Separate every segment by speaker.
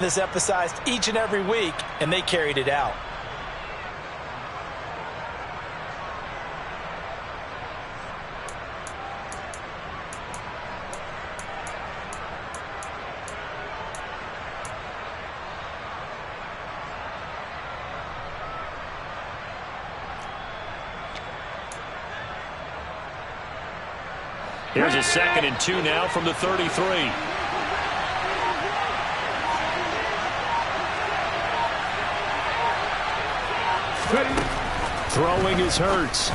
Speaker 1: This emphasized each and every week, and they carried it out.
Speaker 2: Here's a 2nd and 2 now from the 33. Throwing is Hurts.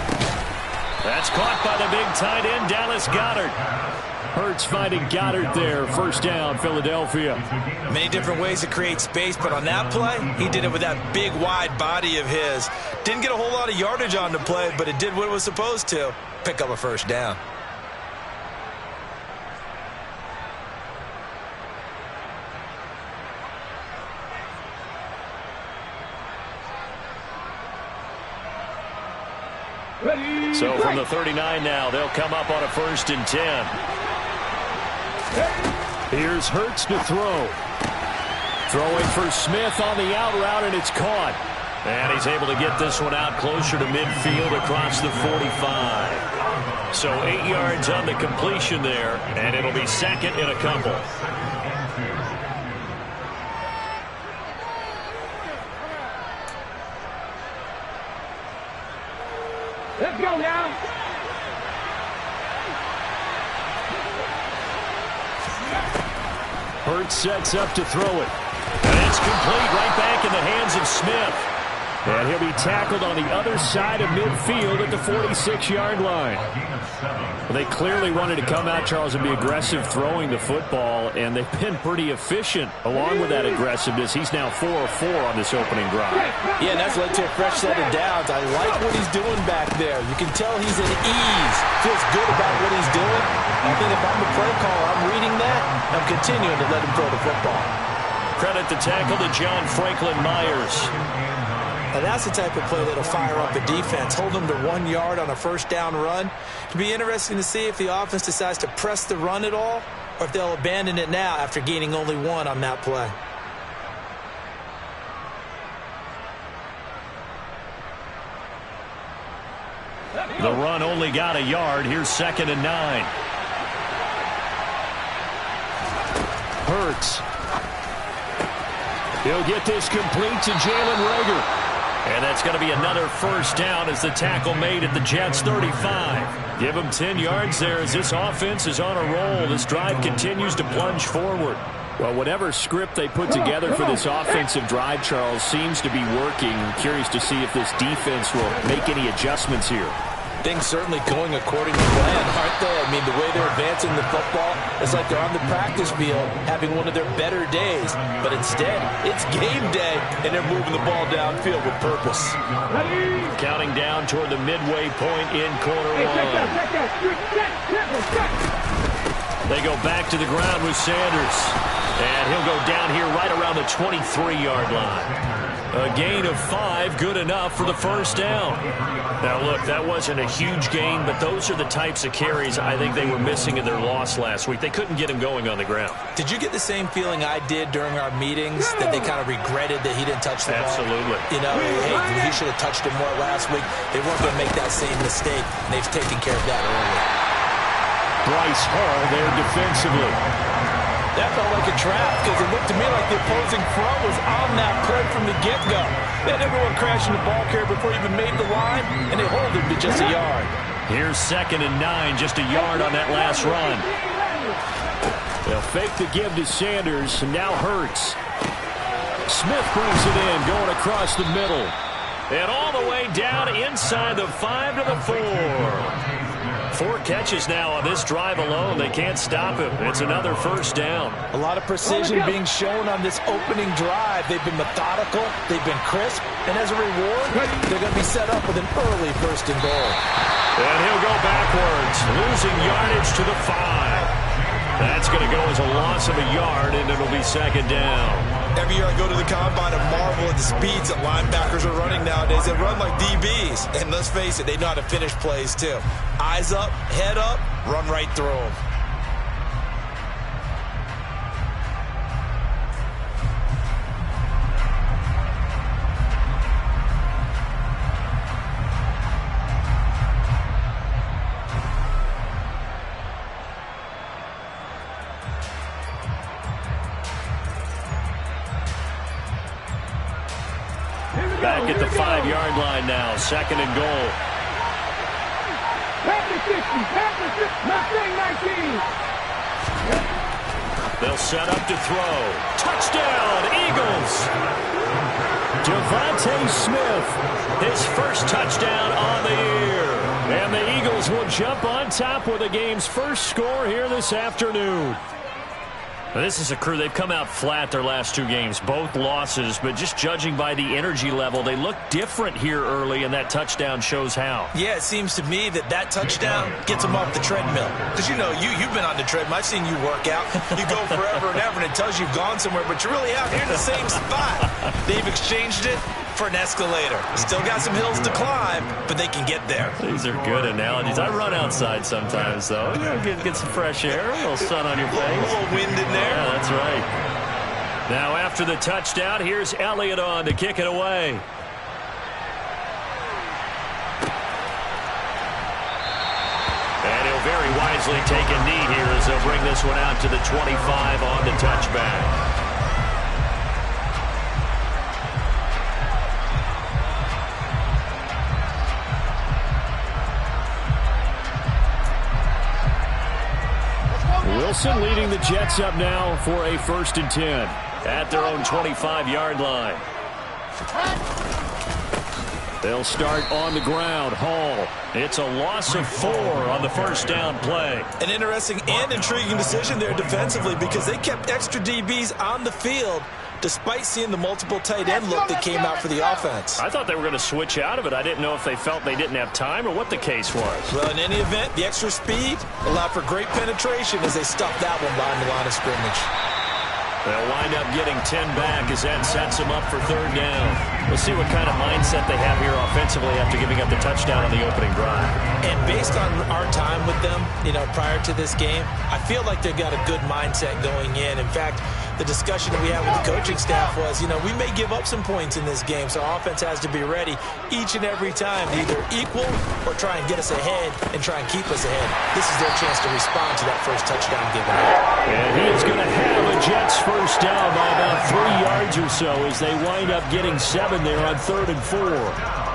Speaker 2: That's caught by the big tight end, Dallas Goedert. Hurts finding Goddard there. First down, Philadelphia.
Speaker 1: Many different ways to create space, but on that play, he did it with that big, wide body of his. Didn't get a whole lot of yardage on the play, but it did what it was supposed to. Pick up a first down.
Speaker 2: So from the 39 now, they'll come up on a 1st and 10. Here's Hurts to throw. Throwing for Smith on the out route, and it's caught. And he's able to get this one out closer to midfield across the 45. So 8 yards on the completion there, and it'll be 2nd and a couple.
Speaker 3: Let's go now.
Speaker 2: Hurts sets up to throw it. And it's complete right back in the hands of Smith. And he'll be tackled on the other side of midfield at the 46-yard line. Well, they clearly wanted to come out, Charles, and be aggressive throwing the football, and they've been pretty efficient along with that aggressiveness. He's now 4 of 4 on this opening drive.
Speaker 1: Yeah, and that's led to a fresh set of downs. I like what he's doing back there. You can tell he's at ease. Feels good about what he's doing. I think if I'm the play caller, I'm reading that. I'm continuing to let him throw the football.
Speaker 2: Credit the tackle to John Franklin Myers.
Speaker 1: And that's the type of play that'll fire up a defense. Hold them to 1 yard on a first down run. It'll be interesting to see if the offense decides to press the run at all, or if they'll abandon it now after gaining only 1 on that play.
Speaker 2: The run only got a yard. Here's 2nd and 9. Hurts. He'll get this complete to Jalen Reagor. And that's going to be another first down as the tackle made at the Jets' 35. Give them 10 yards there as this offense is on a roll. This drive continues to plunge forward. Well, whatever script they put together for this offensive drive, Charles, seems to be working. Curious to see if this defense will make any adjustments here.
Speaker 1: Things certainly going according to plan, aren't they? I mean, the way they're advancing the football, it's like they're on the practice field having one of their better days. But instead, it's game day, and they're moving the ball downfield with purpose.
Speaker 2: Counting down toward the midway point in quarter 1. They go back to the ground with Sanders. And he'll go down here right around the 23-yard line. A gain of 5, good enough for the first down. Now, look, that wasn't a huge gain, but those are the types of carries I think they were missing in their loss last week. They couldn't get him going on the ground.
Speaker 1: Did you get the same feeling I did during our meetings, that they kind of regretted that he didn't touch the ball?
Speaker 2: Absolutely.
Speaker 1: You know, hey, he should have touched it more last week. They weren't going to make that same mistake, and they've taken care of that early.
Speaker 2: Bryce Hall there defensively.
Speaker 1: That felt like a trap because it looked to me like the opposing front was on that play from the get-go. They had everyone crashing the ball carrier before he even made the line, and they hold him to just a yard.
Speaker 2: Here's 2nd and 9, just a yard on that last run. They'll fake the give to Sanders, and now Hurts. Smith brings it in, going across the middle. And all the way down inside the 5 to the 4. 4 catches now on this drive alone. They can't stop him. It's another first down.
Speaker 1: A lot of precision being shown on this opening drive. They've been methodical. They've been crisp. And as a reward, they're going to be set up with an early 1st and goal.
Speaker 2: And he'll go backwards, losing yardage to the 5. That's going to go as a loss of a yard, and it'll be 2nd down.
Speaker 1: Every year I go to the combine and marvel at the speeds that linebackers are running nowadays. They run like DBs. And let's face it, they know how to finish plays too. Eyes up, head up, run right through them.
Speaker 2: Back at the 5-yard line now. 2nd and goal.
Speaker 3: Back to 60. Back to 60. Mustang 19.
Speaker 2: They'll set up to throw. Touchdown, Eagles! Devontae Smith, his first touchdown on the year. And the Eagles will jump on top with the game's first score here this afternoon. This is a crew. They've come out flat their last 2 games, both losses, but just judging by the energy level, they look different here early, and that touchdown shows how.
Speaker 1: Yeah, it seems to me that touchdown gets them off the treadmill. Because, you know, you've been on the treadmill. I've seen you work out. You go forever and ever, and it tells you you've gone somewhere, but you're really out here in the same spot. They've exchanged it for an escalator. Still got some hills to climb, but they can get there.
Speaker 2: These are good analogies. I run outside sometimes, though. Get some fresh air, a little sun on your face.
Speaker 1: A little wind in there.
Speaker 2: Yeah, that's right. Now, after the touchdown, here's Elliott on to kick it away. And he'll very wisely take a knee here as they'll bring this one out to the 25 on the touchback. Wilson leading the Jets up now for a 1st and 10 at their own 25-yard line. They'll start on the ground. Hall. It's a loss of 4 on the first down play.
Speaker 1: An interesting and intriguing decision there defensively because they kept extra DBs on the field despite seeing the multiple tight end look that came out for the offense.
Speaker 2: I thought they were going to switch out of it. I didn't know if they felt they didn't have time or what the case was.
Speaker 1: Well, in any event, the extra speed allowed for great penetration as they stuffed that one behind the line of scrimmage.
Speaker 2: They'll wind up getting 10 back as that sets them up for 3rd down. We'll see what kind of mindset they have here offensively after giving up the touchdown on the opening drive.
Speaker 1: And based on our time with them, you know, prior to this game, I feel like they've got a good mindset going in. In fact, the discussion that we had with the coaching staff was, you know, we may give up some points in this game, so our offense has to be ready each and every time to either equal or try and get us ahead and try and keep us ahead. This is their chance to respond to that first touchdown given up.
Speaker 2: And he is going to have a Jets first down by about 3 yards or so as they wind up getting 7 there on 3rd and 4.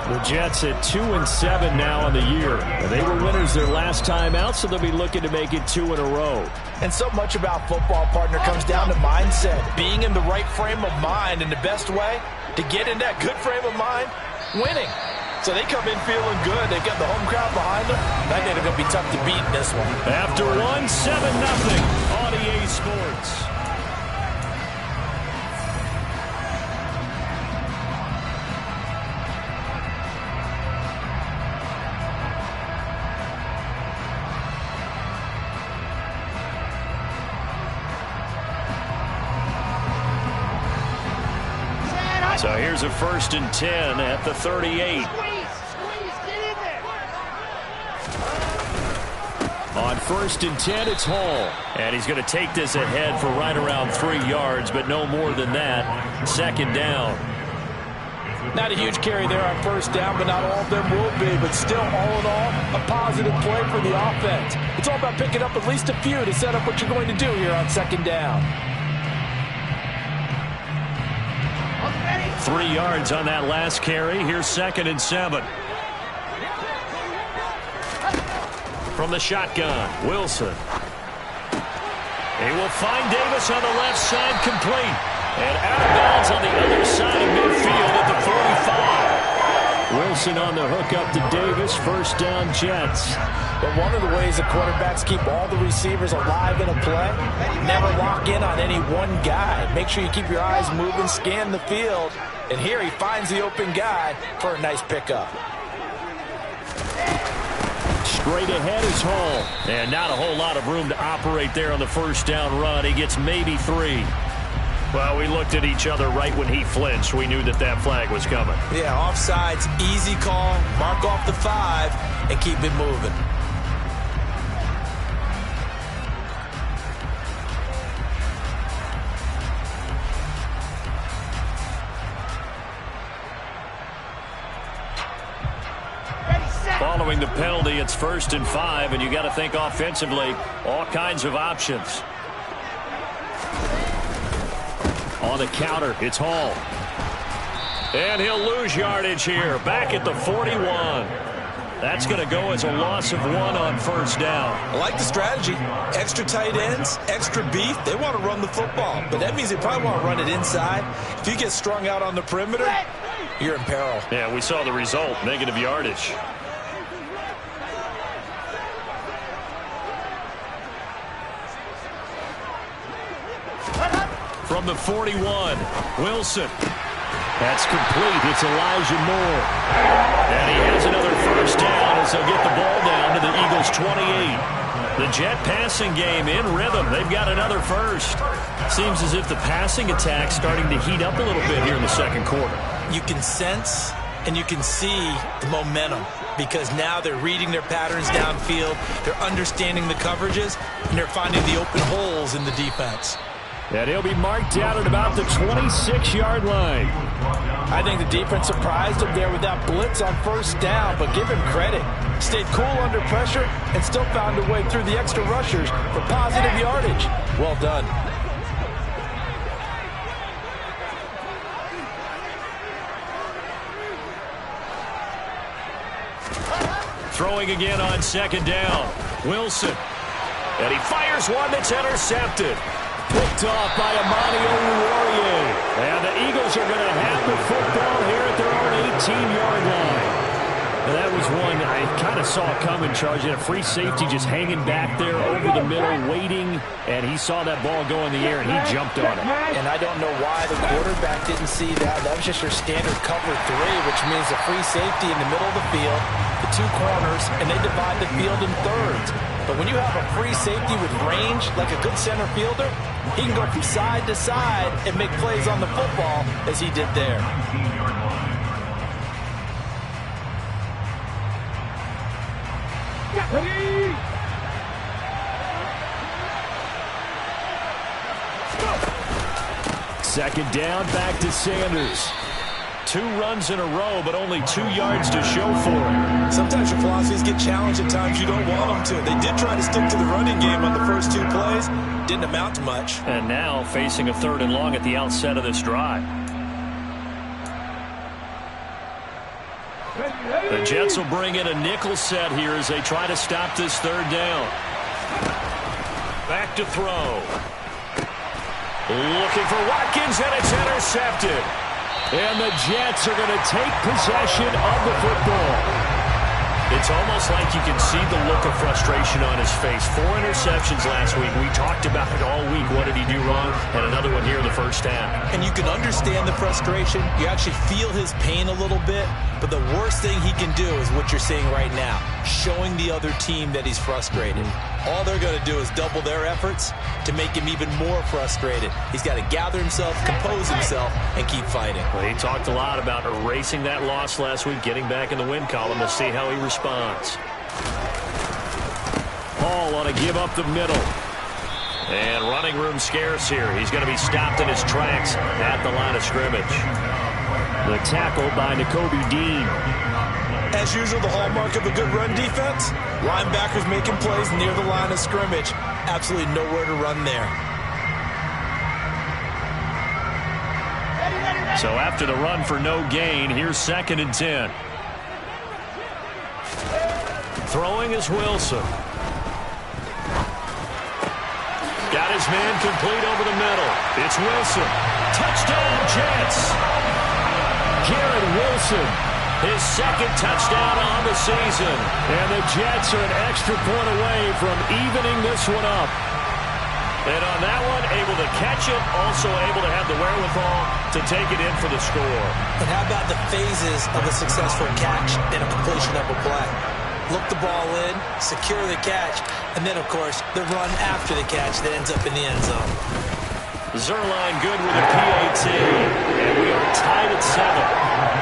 Speaker 2: The Jets at 2-7 now on the year. They were winners their last time out, so they'll be looking to make it 2 in a row.
Speaker 1: And so much about football, partner, comes down to mindset. Being in the right frame of mind, and the best way to get in that good frame of mind, winning. So they come in feeling good. They've got the home crowd behind them. I think they're going to be tough to beat in this one.
Speaker 2: After 1, 7-0 on EA Sports. So here's a 1st and 10 at the 38. On 1st and 10, it's Hall. And he's going to take this ahead for right around 3 yards, but no more than that. 2nd down.
Speaker 1: Not a huge carry there on 1st down, but not all of them will be. But still, all in all, a positive play for the offense. It's all about picking up at least a few to set up what you're going to do here on 2nd down.
Speaker 2: 3 yards on that last carry. Here's 2nd and 7. From the shotgun, Wilson. He will find Davis on the left side, complete. And out of bounds on the other side of midfield at the 45. Wilson on the hook up to Davis. 1st down, Jets.
Speaker 1: But one of the ways the quarterbacks keep all the receivers alive in a play, never lock in on any one guy. Make sure you keep your eyes moving, scan the field. And here he finds the open guy for a nice pickup.
Speaker 2: Straight ahead is Hall. And not a whole lot of room to operate there on the 1st down run. He gets maybe 3. Well, we looked at each other right when he flinched. We knew that that flag was coming.
Speaker 1: Yeah, offsides, easy call. Mark off the 5 and keep it moving.
Speaker 2: Following the penalty, it's 1st and 5, and you got to think offensively, all kinds of options. On the counter, it's Hall. And he'll lose yardage here, back at the 41. That's going to go as a loss of 1 on first down.
Speaker 1: I like the strategy. Extra tight ends, extra beef. They want to run the football, but that means they probably want to run it inside. If you get strung out on the perimeter, you're in peril.
Speaker 2: Yeah, we saw the result, negative yardage. From the 41, Wilson. That's complete. It's Elijah Moore. And he has another first down as they'll get the ball down to the Eagles' 28. The Jet passing game in rhythm. They've got another first. Seems as if the passing attack's starting to heat up a little bit here in the second quarter.
Speaker 1: You can sense and you can see the momentum because now they're reading their patterns downfield. They're understanding the coverages, and they're finding the open holes in the defense.
Speaker 2: And he'll be marked down at about the 26-yard line.
Speaker 1: I think the defense surprised him there with that blitz on first down, but give him credit. Stayed cool under pressure and still found a way through the extra rushers for positive yardage. Well done.
Speaker 2: Throwing again on second down. Wilson. And he fires one that's intercepted. Picked off by Amani Oruwariye. And the Eagles are going to have the football here at their own 18-yard line. Now that was one I kind of saw coming, charging a free safety just hanging back there over the middle, waiting, and he saw that ball go in the air, and he jumped on it.
Speaker 1: And I don't know why the quarterback didn't see that. That was just your standard cover 3, which means a free safety in the middle of the field, the 2 corners, and they divide the field in thirds. But when you have a free safety with range, like a good center fielder, he can go from side to side and make plays on the football as he did there.
Speaker 2: Second down, back to Sanders. 2 runs in a row, but only 2 yards to show for it.
Speaker 1: Sometimes your philosophies get challenged at times you don't want them to. They did try to stick to the running game on the first 2 plays. Didn't amount to much.
Speaker 2: And now facing a 3rd and long at the outset of this drive. The Jets will bring in a nickel set here as they try to stop this 3rd down. Back to throw. Looking for Watkins, and it's intercepted. And the Jets are going to take possession of the football. It's almost like you can see the look of frustration on his face. 4 interceptions last week. We talked about it all week. What did he do wrong? And another one here in the first half.
Speaker 1: And you can understand the frustration. You actually feel his pain a little bit. But the worst thing he can do is what you're seeing right now, showing the other team that he's frustrated. All they're going to do is double their efforts to make him even more frustrated. He's got to gather himself, compose himself, and keep fighting.
Speaker 2: Well, he talked a lot about erasing that loss last week, getting back in the win column. We'll see how he responds. Hall want to give up the middle. And running room scarce here. He's going to be stopped in his tracks at the line of scrimmage. The tackle by Nakobe Dean.
Speaker 1: As usual, the hallmark of a good run defense, linebackers making plays near the line of scrimmage. Absolutely nowhere to run there.
Speaker 2: So after the run for no gain, here's 2nd and 10. Throwing is Wilson. Got his man complete over the middle. It's Wilson. Touchdown, Jets. Garrett Wilson, his 2nd touchdown on the season. And the Jets are an extra point away from evening this one up. And on that one, able to catch it, also able to have the wherewithal to take it in for the score.
Speaker 1: And how about the phases of a successful catch and a completion of a play? Look the ball in, secure the catch, and then, of course, the run after the catch that ends up in the end zone.
Speaker 2: Zuerlein good with a PAT, and we are tied at 7.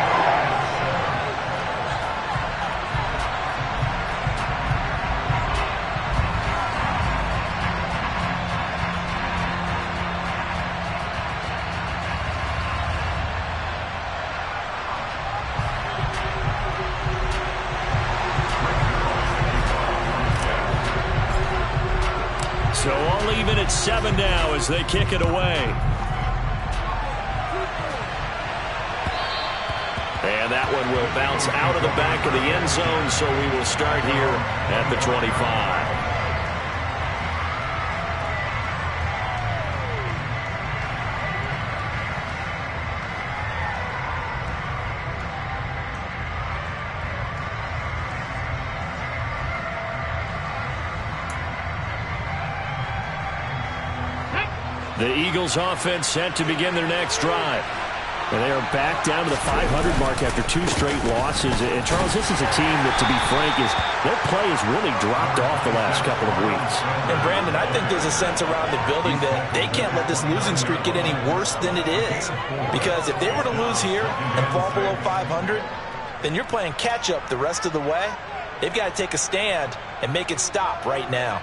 Speaker 2: So all even at 7 now as they kick it away. And that one will bounce out of the back of the end zone, so we will start here at the 25. The Eagles offense set to begin their next drive. And they are back down to the 500 mark after 2 straight losses. And, Charles, this is a team that, to be frank, their play has really dropped off the last couple of weeks.
Speaker 1: And, Brandon, I think there's a sense around the building that they can't let this losing streak get any worse than it is. Because if they were to lose here and fall below 500, then you're playing catch-up the rest of the way. They've got to take a stand and make it stop right now.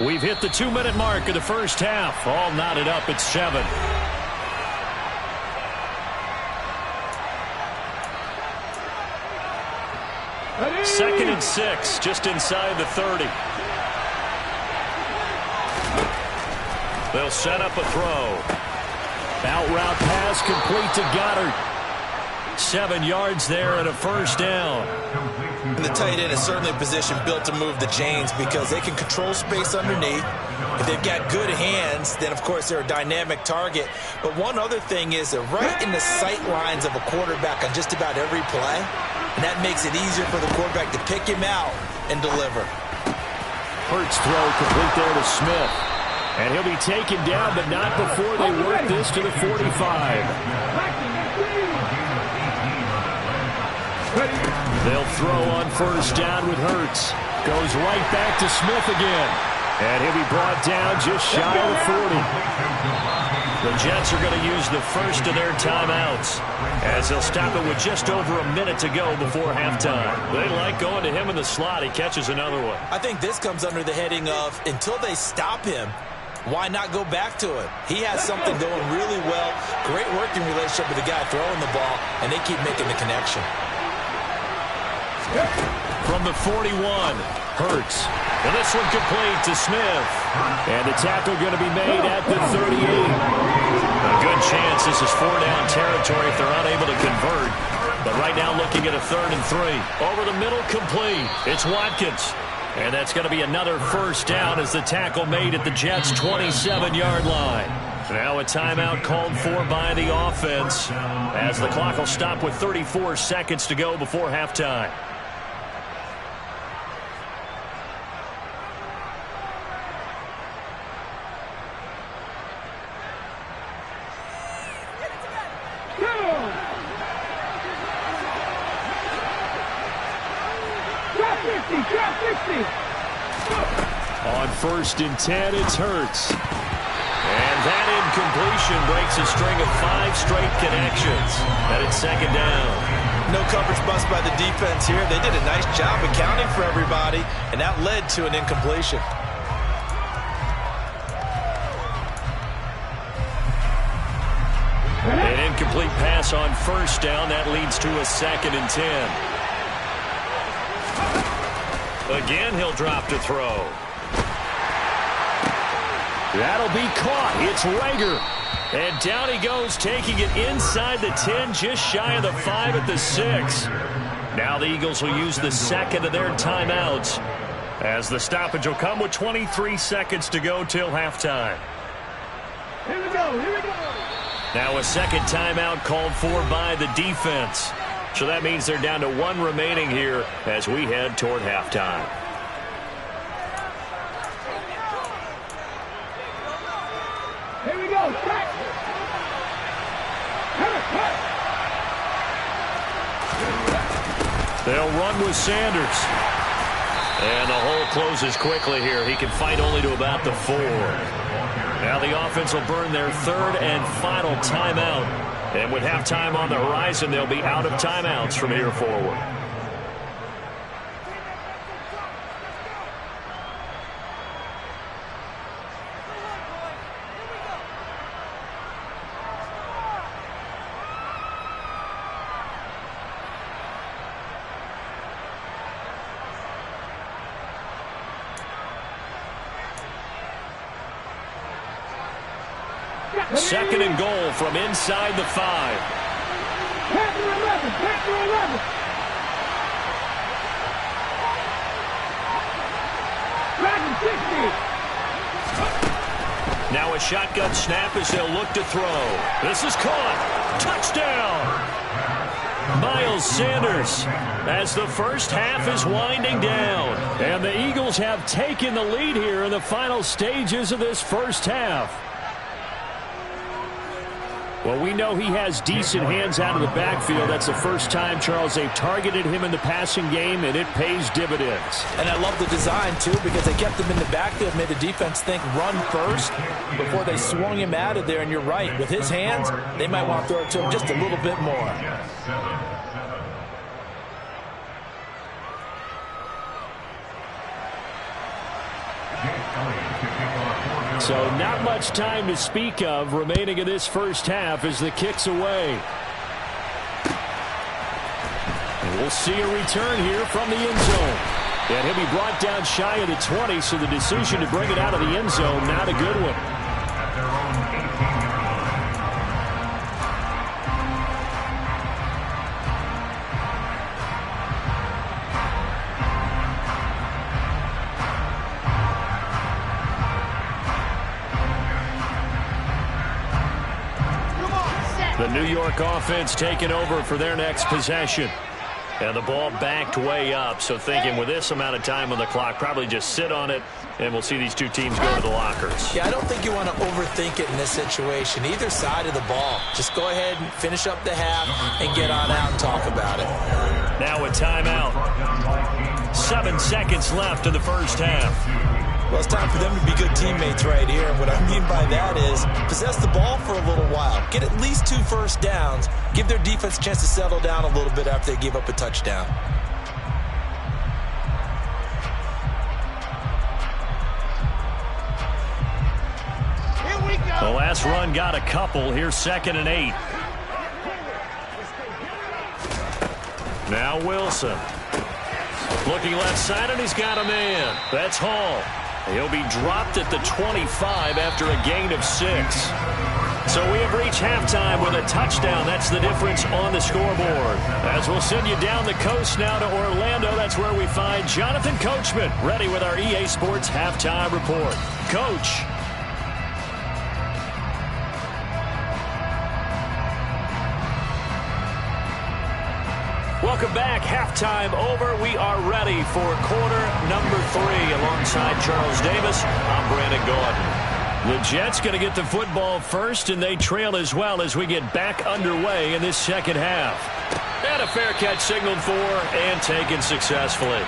Speaker 2: We've hit the 2-minute mark of the first half. All knotted up at 7. Second and 6, just inside the 30. They'll set up a throw. Out route pass complete to Goddard. 7 yards there and a first down.
Speaker 1: And the tight end is certainly a position built to move the chains because they can control space underneath. If they've got good hands, then, of course, they're a dynamic target. But one other thing is they're right in the sight lines of a quarterback on just about every play. And that makes it easier for the quarterback to pick him out and deliver.
Speaker 2: Hurts throw complete there to Smith. And he'll be taken down, but not before they work this to the 45. They'll throw on first down with Hurts. Goes right back to Smith again. And he'll be brought down just shy of the 40. The Jets are going to use the first of their timeouts as they'll stop it with just over a minute to go before halftime. They like going to him in the slot. He catches another one.
Speaker 1: I think this comes under the heading of until they stop him, why not go back to it? He has something going really well. Great working relationship with the guy throwing the ball, and they keep making the connection.
Speaker 2: From the 41, Hurts. And this one complete to Smith. And the tackle going to be made at the 38. A good chance this is 4-down territory if they're unable to convert. But right now looking at a 3rd and 3. Over the middle, complete. It's Watkins. And that's going to be another first down as the tackle made at the Jets' 27-yard line. Now a timeout called for by the offense as the clock will stop with 34 seconds to go before halftime. On 1st and 10, it's Hurts. And that incompletion breaks a string of 5 straight connections. And it's 2nd down.
Speaker 1: No coverage bust by the defense here. They did a nice job accounting for everybody, and that led to an incompletion.
Speaker 2: An incomplete pass on 1st down. That leads to a 2nd and 10. Again, he'll drop to throw. That'll be caught. It's Reagor. And down he goes, taking it inside the 10, just shy of the 5 at the 6. Now the Eagles will use the 2nd of their timeouts as the stoppage will come with 23 seconds to go till halftime.
Speaker 3: Here we go, here we go.
Speaker 2: Now a 2nd timeout called for by the defense. So that means they're down to 1 remaining here as we head toward halftime.
Speaker 3: Here we go, track.
Speaker 2: They'll run with Sanders. And the hole closes quickly here. He can fight only to about the 4. Now the offense will burn their 3rd and final timeout. And with halftime on the horizon, they'll be out of timeouts from here forward. 2nd and goal from inside the 5.
Speaker 3: Pass to 11. Pass to 11. Back to 60.
Speaker 2: Now a shotgun snap as they'll look to throw. This is caught. Touchdown! Miles Sanders as the first half is winding down. And the Eagles have taken the lead here in the final stages of this first half. Well, we know he has decent hands out of the backfield. That's the first time, Charles, they've targeted him in the passing game, and it pays dividends.
Speaker 1: And I love the design, too, because they kept him in the backfield, made the defense think run first before they swung him out of there. And you're right, with his hands, they might want to throw it to him just a little bit more.
Speaker 2: So not much time to speak of remaining in this first half as the kick's away. And we'll see a return here from the end zone. And he'll be brought down shy of the 20, so the decision to bring it out of the end zone, not a good one. The New York offense taking over for their next possession. And the ball backed way up, so thinking with this amount of time on the clock, probably just sit on it, and we'll see these two teams go to the lockers.
Speaker 1: Yeah, I don't think you want to overthink it in this situation. Either side of the ball. Just go ahead and finish up the half and get on out and talk about it.
Speaker 2: Now a timeout. 7 seconds left in the first half.
Speaker 1: Well, it's time for them to be good teammates right here. And what I mean by that is possess the ball for a little while. Get at least 2 first downs. Give their defense a chance to settle down a little bit after they give up a touchdown.
Speaker 3: Here we go.
Speaker 2: The last run got a couple. Here's 2nd and 8. Now Wilson. Looking left side, and he's got a man. That's Hall. He'll be dropped at the 25 after a gain of 6. So we have reached halftime with a touchdown. That's the difference on the scoreboard. As we'll send you down the coast now to Orlando, that's where we find Jonathan Coachman, ready with our EA Sports Halftime Report. Coach. Welcome back. Halftime over. We are ready for quarter number 3. Alongside Charles Davis, I'm Brandon Gaudin. The Jets going to get the football first, and they trail as well as we get back underway in this second half. And a fair catch signaled for and taken successfully.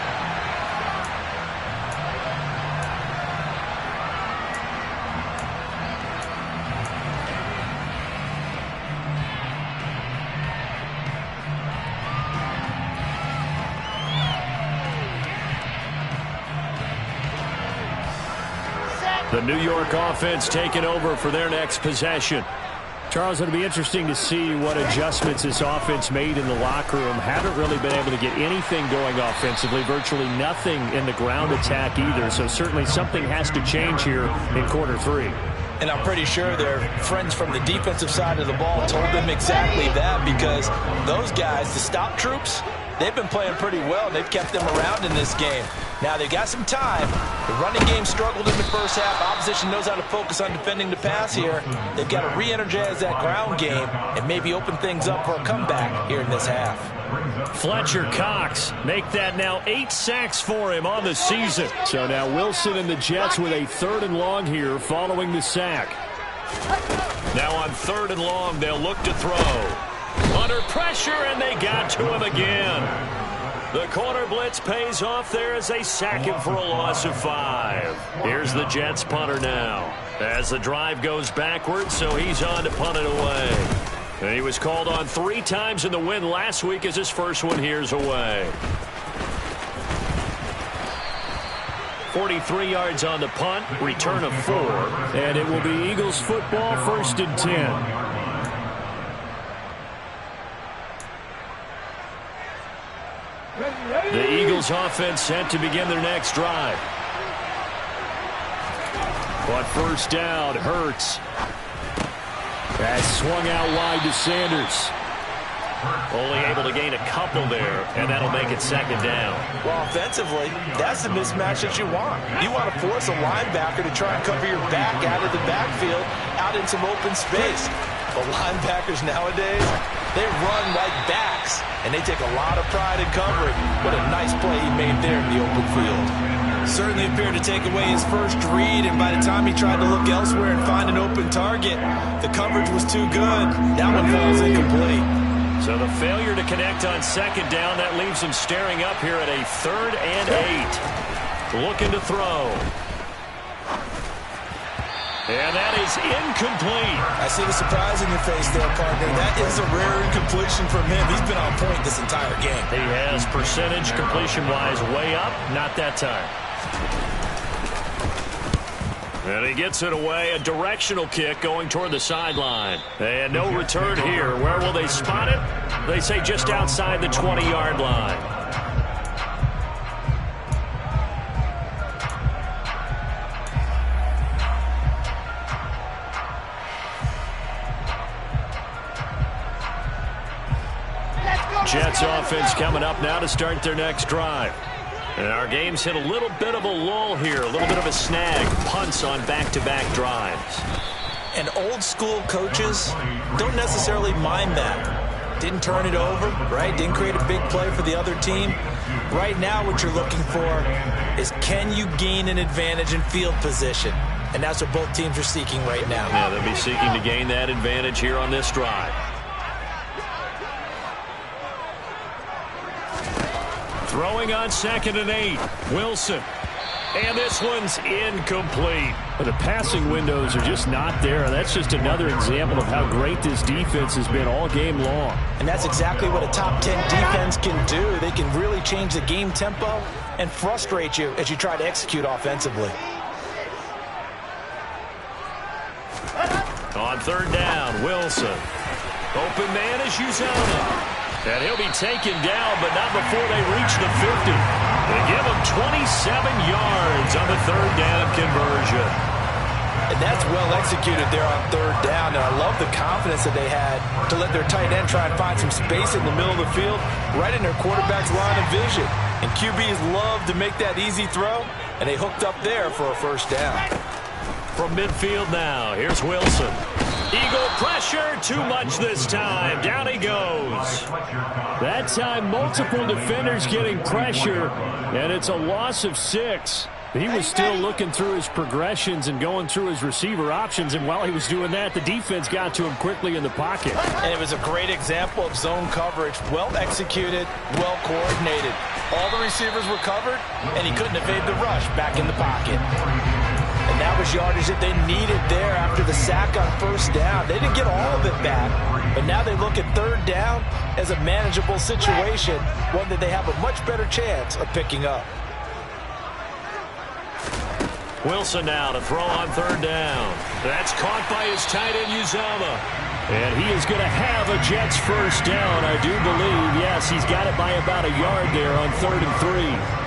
Speaker 2: The New York offense taking over for their next possession. Charles, it'll be interesting to see what adjustments this offense made in the locker room. Haven't really been able to get anything going offensively, virtually nothing in the ground attack either. So certainly something has to change here in quarter 3.
Speaker 1: And I'm pretty sure their friends from the defensive side of the ball told them exactly that, because those guys, the stop troops, they've been playing pretty well. They've kept them around in this game. Now, they've got some time. The running game struggled in the first half. Opposition knows how to focus on defending the pass here. They've got to re-energize that ground game and maybe open things up for a comeback here in this half.
Speaker 2: Fletcher Cox make that now 8 sacks for him on the season. So now Wilson and the Jets with a 3rd and long here following the sack. Now on 3rd and long, they'll look to throw. Under pressure, and they got to him again. The corner blitz pays off there as they sack him for a loss of 5. Here's the Jets punter now. As the drive goes backwards, so he's on to punt it away. And he was called on 3 times in the win last week as his first one here's away. 43 yards on the punt, return of 4. And it will be Eagles football, 1st and 10. The Eagles offense set to begin their next drive. But first down, Hurts. That's swung out wide to Sanders. Only able to gain a couple there, and that'll make it second down.
Speaker 1: Well, offensively, that's the mismatch that you want. You want to force a linebacker to try and cover your back out of the backfield, out in some open space. But linebackers nowadays, they run like backs, and they take a lot of pride in covering. What a nice play he made there in the open field. Certainly appeared to take away his first read, and by the time he tried to look elsewhere and find an open target, the coverage was too good. That one falls incomplete.
Speaker 2: So the failure to connect on second down, that leaves him staring up here at a 3rd and 8. Looking to throw. And that is incomplete.
Speaker 1: I see the surprise in your face there, partner. That is a rare incompletion from him. He's been on point this entire game.
Speaker 2: He has percentage completion-wise way up. Not that time. And he gets it away. A directional kick going toward the sideline. And no return here. Where will they spot it? They say just outside the 20-yard line. Jets offense coming up now to start their next drive. And our game's hit a little bit of a lull here, a little bit of a snag. Punts on back-to-back drives.
Speaker 1: And old-school coaches don't necessarily mind that. Didn't turn it over, right? Didn't create a big play for the other team. Right now what you're looking for is, can you gain an advantage in field position? And that's what both teams are seeking right now.
Speaker 2: Yeah, they'll be seeking to gain that advantage here on this drive. Throwing on 2nd and 8. Wilson. And this one's incomplete. The passing windows are just not there. That's just another example of how great this defense has been all game long.
Speaker 1: And that's exactly what a top 10 defense can do. They can really change the game tempo and frustrate you as you try to execute offensively.
Speaker 2: On 3rd down, Wilson. Open man is Uzomah. And he'll be taken down, but not before they reach the 50. They give him 27 yards on the 3rd down conversion.
Speaker 1: And that's well executed there on 3rd down. And I love the confidence that they had to let their tight end try and find some space in the middle of the field, right in their quarterback's line of vision. And QBs love to make that easy throw, and they hooked up there for a 1st down.
Speaker 2: From midfield now, here's Wilson. Eagle pressure, too much this time. Down he goes. That time, multiple defenders getting pressure, and it's a loss of 6. He was still looking through his progressions and going through his receiver options, and while he was doing that, the defense got to him quickly in the pocket.
Speaker 1: And it was a great example of zone coverage. Well executed, well coordinated. All the receivers were covered, and he couldn't evade the rush back in the pocket. And that was yardage that they needed there after the sack on 1st down. They didn't get all of it back, but now they look at 3rd down as a manageable situation, one that they have a much better chance of picking up.
Speaker 2: Wilson now to throw on 3rd down. That's caught by his tight end, Uzomah. And he is going to have a Jets 1st down, I do believe. Yes, he's got it by about a yard there on 3rd and 3.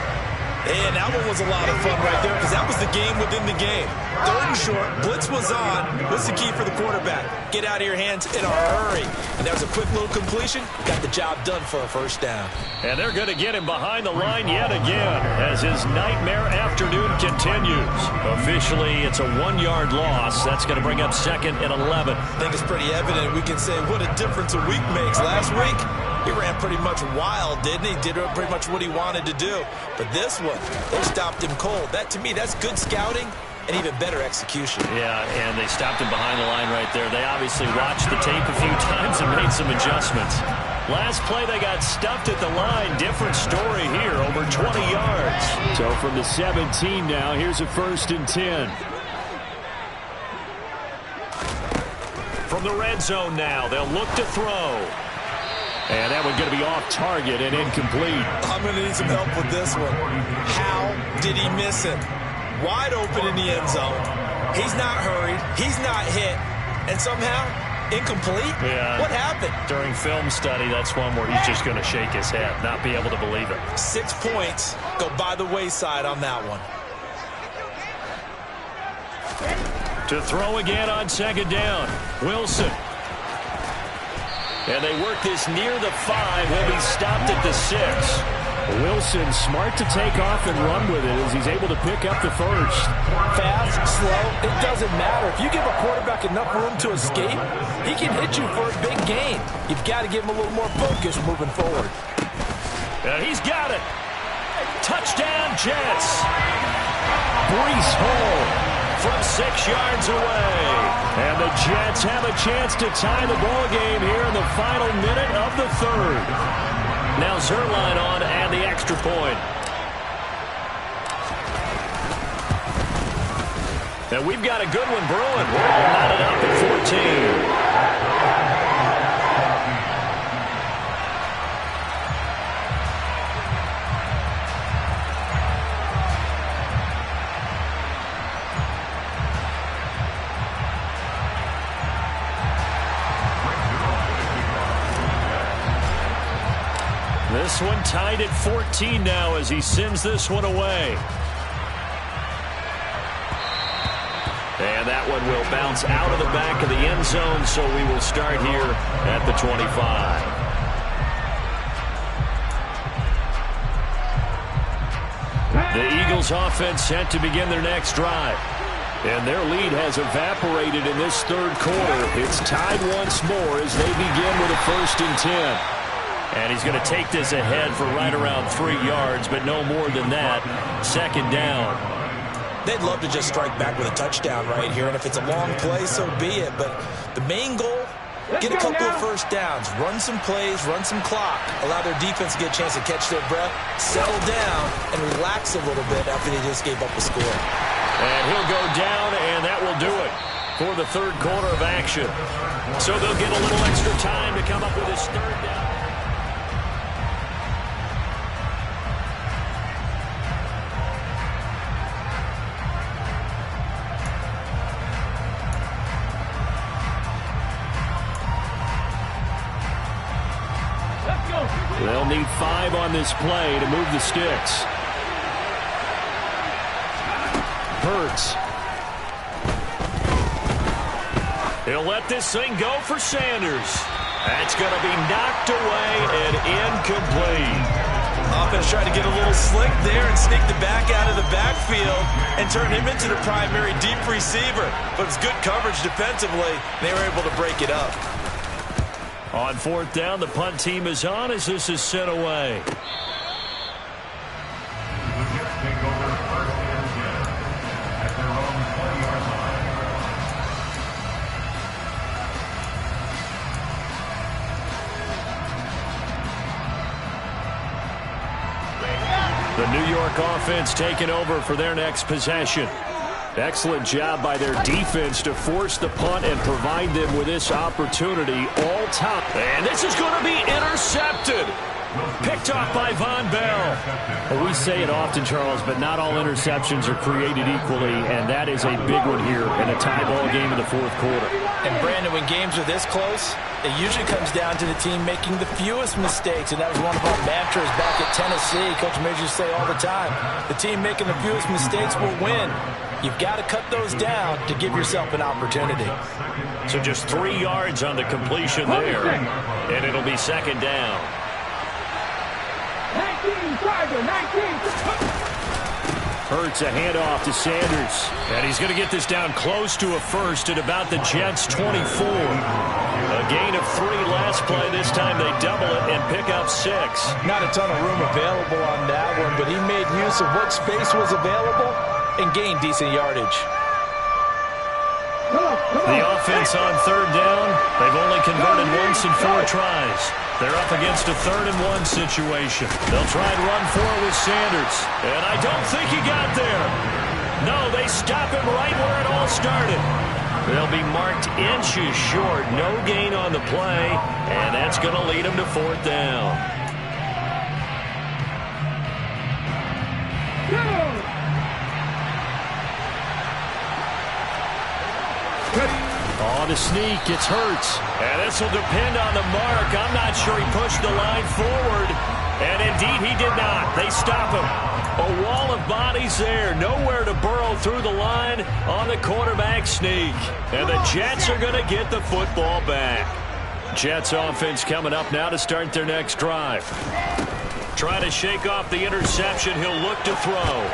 Speaker 1: And that one was a lot of fun right there because that was the game within the game. 3rd and short, blitz was on. What's the key for the quarterback? Get out of your hands in a hurry. And that was a quick little completion. Got the job done for a 1st down.
Speaker 2: And they're going to get him behind the line yet again as his nightmare afternoon continues. Officially, it's a 1-yard loss. That's going to bring up 2nd and 11.
Speaker 1: I think it's pretty evident. We can say what a difference a week makes. Last week, he ran pretty much wild, didn't he? Did pretty much what he wanted to do. But this one, they stopped him cold. That, to me, that's good scouting and even better execution.
Speaker 2: Yeah, and they stopped him behind the line right there. They obviously watched the tape a few times and made some adjustments. Last play, they got stuffed at the line. Different story here, over 20 yards. So from the 17 now, here's a 1st and 10. From the red zone now, they'll look to throw. And that one going to be off target and incomplete.
Speaker 1: I'm going to need some help with this one. How did he miss it? Wide open in the end zone. He's not hurried. He's not hit. And somehow, incomplete?
Speaker 2: Yeah.
Speaker 1: What happened?
Speaker 2: During film study, that's one where he's just going to shake his head, not be able to believe it.
Speaker 1: 6 points go by the wayside on that one.
Speaker 2: To throw again on second down. Wilson. And they work this near the 5. He'll be stopped at the 6.
Speaker 4: Wilson smart to take off and run with it as he's able to pick up the first.
Speaker 1: Fast, slow, it doesn't matter. If you give a quarterback enough room to escape, he can hit you for a big gain. You've got to give him a little more focus moving forward.
Speaker 2: He's got it. Touchdown, Jets. Breece Hall from 6 yards away. And the Jets have a chance to tie the ball game here in the final minute of the 3rd. Now Zuerlein on and the extra point. And we've got a good one brewing. We're all knotted up at 14. This one tied at 14 now as he sends this one away. And that one will bounce out of the back of the end zone, so we will start here at the 25. The Eagles offense set to begin their next drive. And their lead has evaporated in this 3rd quarter. It's tied once more as they begin with a 1st and 10. And he's going to take this ahead for right around 3 yards, but no more than that. 2nd down.
Speaker 1: They'd love to just strike back with a touchdown right here, and if it's a long play, so be it. But the main goal, get a couple of first downs, run some plays, run some clock, allow their defense to get a chance to catch their breath, settle down, and relax a little bit after they just gave up a score.
Speaker 2: And he'll go down, and that will do it for the 3rd quarter of action. So they'll get a little extra time to come up with his 3rd down. They'll need 5 on this play to move the sticks. Hurts. He'll let this thing go for Sanders. That's going to be knocked away and incomplete.
Speaker 1: Offense tried to get a little slick there and sneak the back out of the backfield and turn him into the primary deep receiver. But it's good coverage defensively. They were able to break it up.
Speaker 2: On 4th down, the punt team is on as this is sent away. The New York offense taking over for their next possession. Excellent job by their defense to force the punt and provide them with this opportunity all top. And this is going to be intercepted. Picked off by Von Bell.
Speaker 4: Well, we say it often, Charles, but not all interceptions are created equally, and that is a big one here in a tie ball game in the 4th quarter.
Speaker 1: And, Brandon, when games are this close, it usually comes down to the team making the fewest mistakes, and that was one of our mantras back at Tennessee. Coach Major used to say all the time, the team making the fewest mistakes will win. You've got to cut those down to give yourself an opportunity.
Speaker 2: So just 3 yards on the completion there, and it'll be 2nd down.
Speaker 3: 19, Tiger, 19.
Speaker 2: Hurts a handoff to Sanders. And he's going to get this down close to a first at about the Jets' 24. A gain of 3 last play. This time they double it and pick up 6.
Speaker 1: Not a ton of room available on that one, but he made use of what space was available and gained decent yardage.
Speaker 2: The offense on 3rd down, they've only converted once in 4 tries. They're up against a 3rd and 1 situation. They'll try and run for it with Sanders. And I don't think he got there. No, they stop him right where it all started. They'll be marked inches short. No gain on the play. And that's going to lead them to 4th down. On the sneak, it's Hurts. And this will depend on the mark. I'm not sure he pushed the line forward. And indeed, he did not. They stop him. A wall of bodies there. Nowhere to burrow through the line on the quarterback sneak. And the Jets are going to get the football back. Jets offense coming up now to start their next drive. Trying to shake off the interception. He'll look to throw.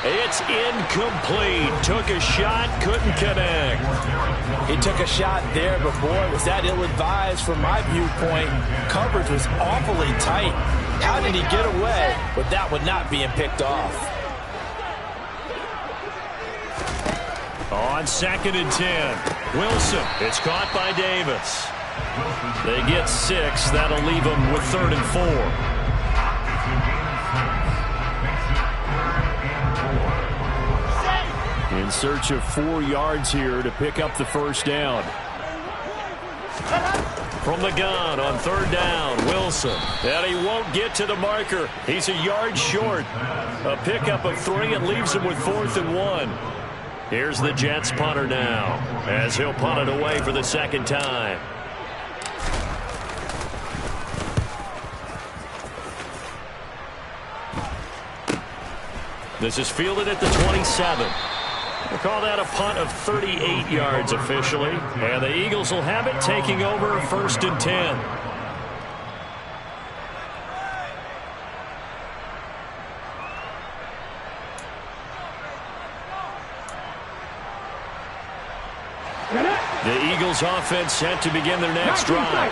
Speaker 2: It's incomplete. Took a shot, couldn't connect.
Speaker 1: He took a shot there, but boy, was that ill-advised from my viewpoint. Coverage was awfully tight. How did he get away with that one not being picked off?
Speaker 2: On 2nd and 10, Wilson. It's caught by Davis. They get 6. That'll leave them with 3rd and 4. In search of 4 yards here to pick up the first down. From the gun on 3rd down, Wilson. And he won't get to the marker. He's a yard short. A pickup of 3 and leaves him with 4th and 1. Here's the Jets punter now as he'll punt it away for the 2nd time. This is fielded at the 27. We'll call that a punt of 38 yards officially. And the Eagles will have it, taking over 1st and 10. The Eagles offense set to begin their next drive.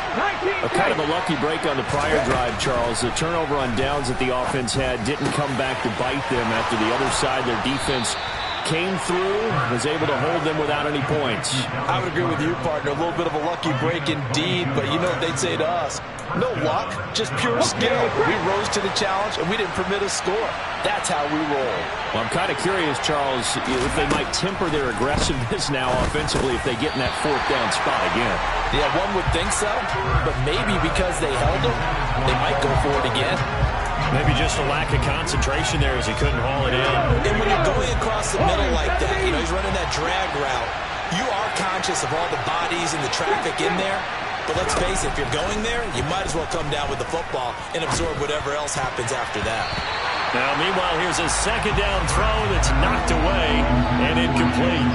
Speaker 4: A kind of a lucky break on the prior drive, Charles. The turnover on downs that the offense had didn't come back to bite them after the other side. Their defense came through, was able to hold them without any points.
Speaker 1: I would agree with you, partner. A little bit of a lucky break indeed, but you know what they'd say to us? No luck, just pure skill. We rose to the challenge, and we didn't permit a score. That's how we roll.
Speaker 4: Well, I'm kind of curious, Charles, if they might temper their aggressiveness now offensively if they get in that 4th down spot again.
Speaker 1: Yeah, one would think so, but maybe because they held them, they might go for it again.
Speaker 2: Maybe just a lack of concentration there as he couldn't haul it in.
Speaker 1: And when you're going across the middle like that, you know, he's running that drag route, you are conscious of all the bodies and the traffic in there. But let's face it, if you're going there, you might as well come down with the football and absorb whatever else happens after that.
Speaker 2: Now, meanwhile, here's a 2nd down throw that's knocked away and incomplete.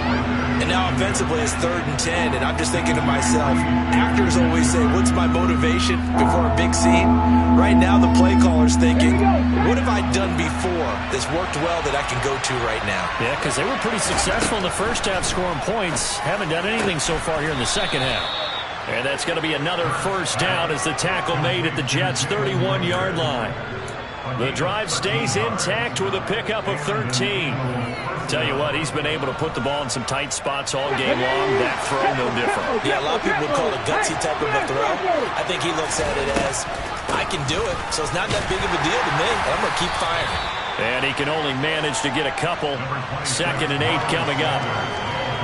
Speaker 1: And now offensively it's 3rd and 10, and I'm just thinking to myself, actors always say, what's my motivation before a big scene? Right now the play caller's thinking, what have I done before that's worked well that I can go to right now?
Speaker 2: Yeah, because they were pretty successful in the first half scoring points. Haven't done anything so far here in the second half. And that's going to be another first down as the tackle made at the Jets' 31-yard line. The drive stays intact with a pickup of 13. Tell you what, he's been able to put the ball in some tight spots all game long. That throw, no different.
Speaker 1: Yeah, a lot of people would call it a gutsy type of a throw. I think he looks at it as, I can do it, so it's not that big of a deal to me. I'm going to keep firing.
Speaker 2: And he can only manage to get a couple. 2nd and 8 coming up.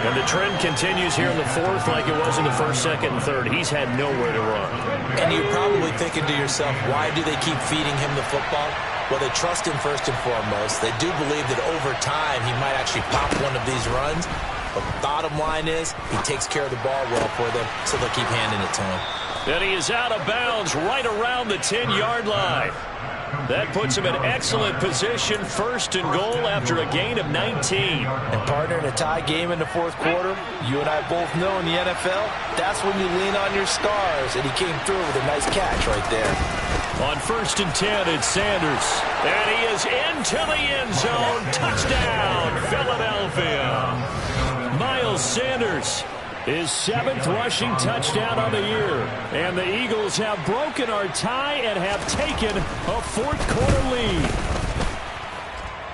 Speaker 2: And the trend continues here in the 4th like it was in the 1st, 2nd, and 3rd. He's had nowhere to run.
Speaker 1: And you're probably thinking to yourself, why do they keep feeding him the football? Well, they trust him first and foremost. They do believe that over time he might actually pop one of these runs. But the bottom line is he takes care of the ball well for them, so they'll keep handing it to him.
Speaker 2: And he is out of bounds right around the 10-yard line. That puts him in excellent position, 1st and goal after a gain of 19.
Speaker 1: And partner, in a tie game in the 4th quarter, you and I both know in the NFL, that's when you lean on your stars. And he came through with a nice catch right there.
Speaker 2: On 1st and 10, it's Sanders. And he is into the end zone. Touchdown, Philadelphia. Miles Sanders. His 7th rushing touchdown on the year. And the Eagles have broken our tie and have taken a 4th quarter lead.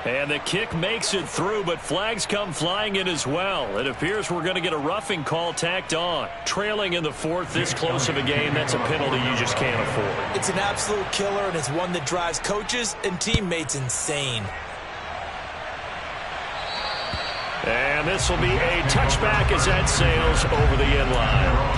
Speaker 2: And the kick makes it through, but flags come flying in as well. It appears we're going to get a roughing call tacked on. Trailing in the 4th, this close of a game, that's a penalty you just can't afford.
Speaker 1: It's an absolute killer, and it's one that drives coaches and teammates insane.
Speaker 2: And this will be a touchback as that sails over the end line.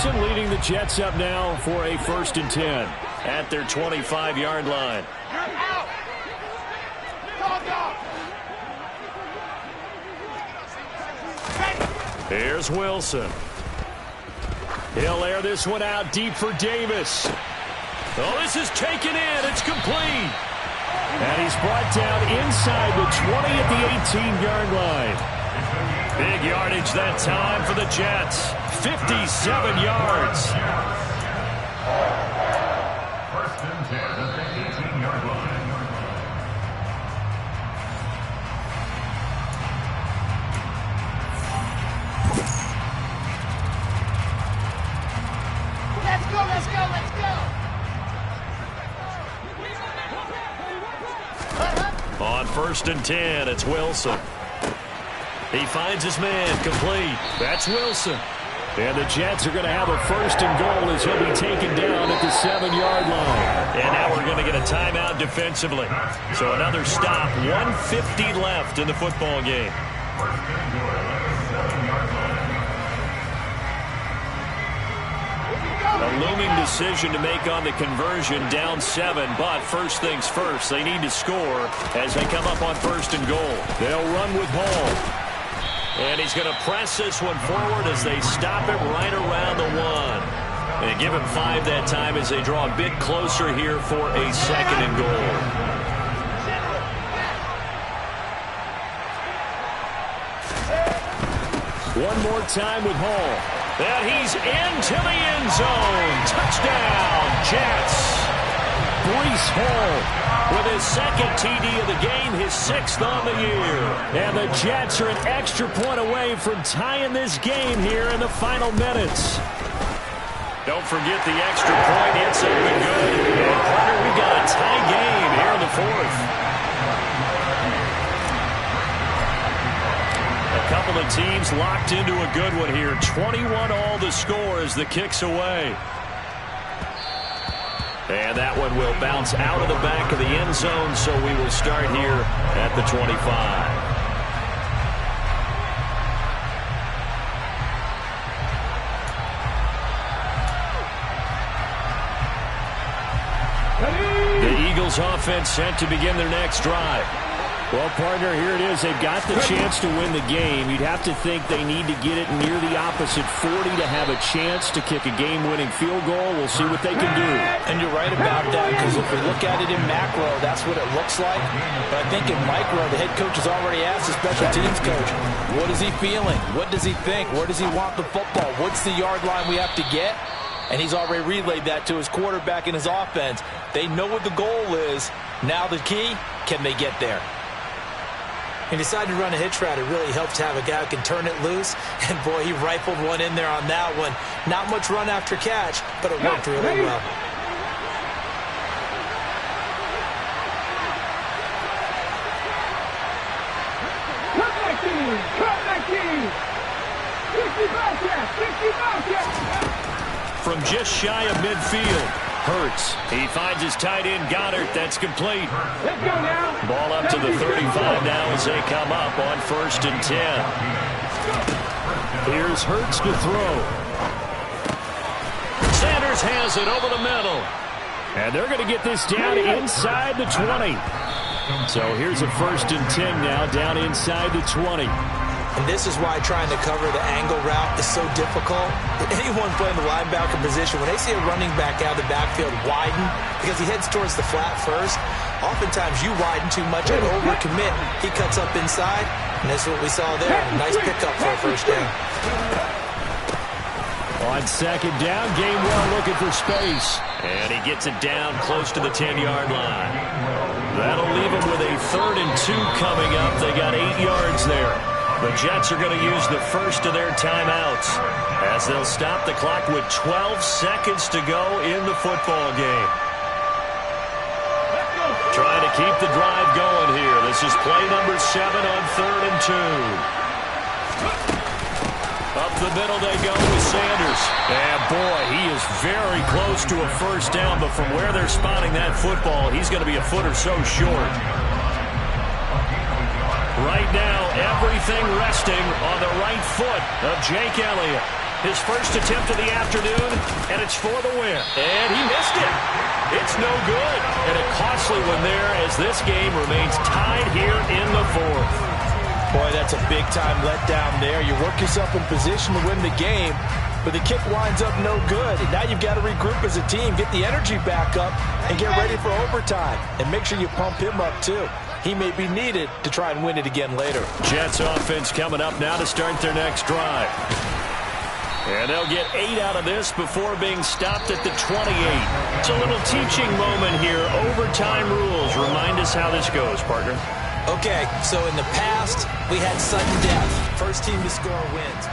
Speaker 4: Wilson leading the Jets up now for a 1st and 10 at their 25-yard line. Here's Wilson. He'll air this one out deep for Davis. Oh, this is taken in. It's complete. And he's brought down inside the 20 at the 18-yard line. Big yardage that time for the Jets. 57 yards.
Speaker 5: 1st and 10 at the 18-yard line.
Speaker 3: Let's go, let's go, let's go.
Speaker 2: On 1st and 10, it's Wilson. He finds his man, complete. That's Wilson.
Speaker 4: And the Jets are going to have a 1st and goal as he'll be taken down at the 7-yard line.
Speaker 2: And now we're going to get a timeout defensively. So another stop, 1:50 left in the football game. A looming decision to make on the conversion, down 7, but first things first, they need to score as they come up on 1st and goal.
Speaker 4: They'll run with Hall.
Speaker 2: And he's going to press this one forward as they stop it right around the 1. And give him 5 that time as they draw a bit closer here for a 2nd and goal.
Speaker 4: One more time with Hall.
Speaker 2: And he's into the end zone. Touchdown, Jets.
Speaker 4: Breece Hall
Speaker 2: with his 2nd TD of the game, his 6th on the year.
Speaker 4: And the Jets are an extra point away from tying this game here in the final minutes.
Speaker 2: Don't forget the extra point. It's up and good. And partner, we've got a tie game here in the 4th. A couple of teams locked into a good one here. 21-all the score as the kick's away. And that one will bounce out of the back of the end zone, so we will start here at the 25. The Eagles offense set to begin their next drive.
Speaker 4: Well, partner, here it is. They've got the chance to win the game. You'd have to think they need to get it near the opposite 40 to have a chance to kick a game-winning field goal. We'll see what they can do.
Speaker 1: And you're right about that, because if we look at it in macro, that's what it looks like. But I think in micro, the head coach has already asked the special teams coach, what is he feeling? What does he think? Where does he want the football? What's the yard line we have to get? And he's already relayed that to his quarterback and his offense. They know what the goal is. Now the key, can they get there? He decided to run a hitch route. It really helps to have a guy who can turn it loose. And, boy, he rifled one in there on that one. Not much run after catch, but it worked really well.
Speaker 3: Cut that team! Cut that team! 60 back.
Speaker 2: From just shy of midfield, Hurts. He finds his tight end, Goddard. That's complete.
Speaker 3: Let's go now.
Speaker 2: Ball up to the 35 now as they come up on 1st and 10.
Speaker 4: Here's Hurts to throw.
Speaker 2: Sanders has it over the middle.
Speaker 4: And they're going to get this down inside the 20. So here's a 1st and 10 now, down inside the 20.
Speaker 1: And this is why trying to cover the angle route is so difficult. Anyone playing the linebacker position, when they see a running back out of the backfield widen, because he heads towards the flat first, oftentimes you widen too much and overcommit. He cuts up inside, and that's what we saw there. Nice pickup for a 1st down.
Speaker 4: On 2nd down, Gainwell looking for space.
Speaker 2: And he gets it down close to the 10-yard line. That'll leave him with a 3rd and 2 coming up. They got 8 yards there. The Jets are going to use the first of their timeouts as they'll stop the clock with 12 seconds to go in the football game. Trying to keep the drive going here. This is play number 7 on 3rd and 2. Up the middle they go with Sanders. And boy, he is very close to a 1st down, but from where they're spotting that football, he's going to be a foot or so short. Right now, everything resting on the right foot of Jake Elliott. His first attempt of the afternoon, and it's for the win. And he missed it. It's no good. And a costly one there as this game remains tied here in the fourth.
Speaker 1: Boy, that's a big-time letdown there. You work yourself in position to win the game, but the kick winds up no good. And now you've got to regroup as a team, get the energy back up, and get ready for overtime. And make sure you pump him up, too. He may be needed to try and win it again later.
Speaker 2: Jets offense coming up now to start their next drive. And they'll get 8 out of this before being stopped at the 28. It's a little teaching moment here. Overtime rules. Remind us how this goes, partner.
Speaker 1: Okay, so in the past, we had sudden death. First team to score wins.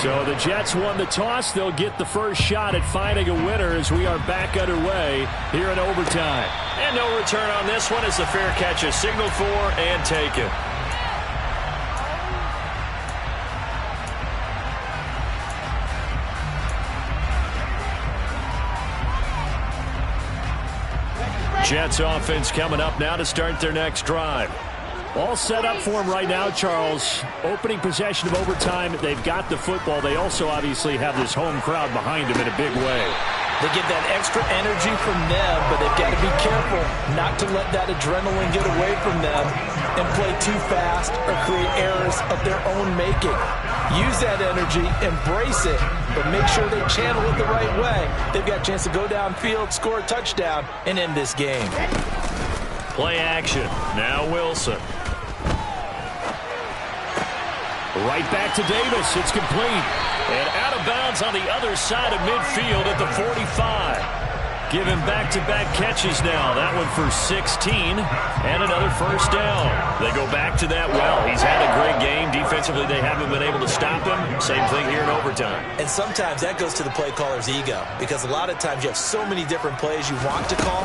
Speaker 2: So the Jets won the toss. They'll get the first shot at finding a winner as we are back underway here in overtime. And no return on this one as the fair catch is signaled for and taken. Jets offense coming up now to start their next drive. All set up for him right now, Charles. Opening possession of overtime. They've got the football. They also obviously have this home crowd behind them in a big way.
Speaker 1: They get that extra energy from them, but they've got to be careful not to let that adrenaline get away from them and play too fast or create errors of their own making. Use that energy, embrace it, but make sure they channel it the right way. They've got a chance to go downfield, score a touchdown, and end this game.
Speaker 2: Play action. Now Wilson. Right back to Davis. It's complete. And out of bounds on the other side of midfield at the 45. Giving back-to-back catches now. That one for 16 and another first down. They go back to that well. He's had a great game. Defensively, they haven't been able to stop him. Same thing here in overtime.
Speaker 1: And sometimes that goes to the play caller's ego because a lot of times you have so many different plays you want to call,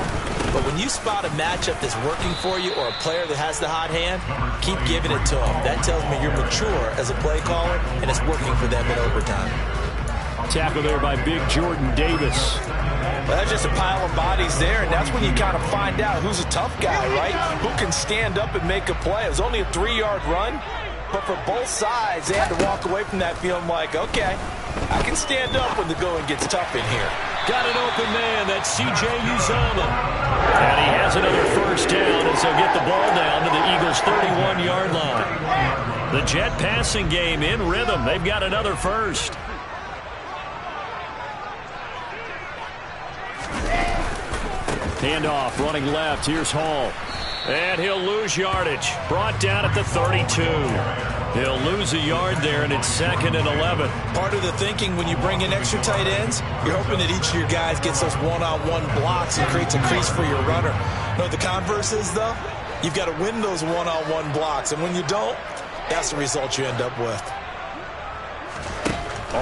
Speaker 1: but when you spot a matchup that's working for you or a player that has the hot hand, keep giving it to him. That tells me you're mature as a play caller, and it's working for them in overtime.
Speaker 2: Tackle there by Big Jordan Davis.
Speaker 1: Well, that's just a pile of bodies there, and that's when you kind of find out who's a tough guy, right? Who can stand up and make a play. It was only a 3-yard run, but for both sides, they had to walk away from that feeling like, okay, I can stand up when the going gets tough in here.
Speaker 2: Got an open man. That's C.J. Uzomah. And he has another first down as they'll get the ball down to the Eagles' 31-yard line. The Jet passing game in rhythm. They've got another first. Handoff, running left. Here's Hall. And he'll lose yardage. Brought down at the 32. He'll lose a yard there, and it's 2nd and 11.
Speaker 1: Part of the thinking when you bring in extra tight ends, you're hoping that each of your guys gets those one-on-one blocks and creates a crease for your runner. No, the converse is, though, you've got to win those one-on-one blocks, and when you don't, that's the result you end up with.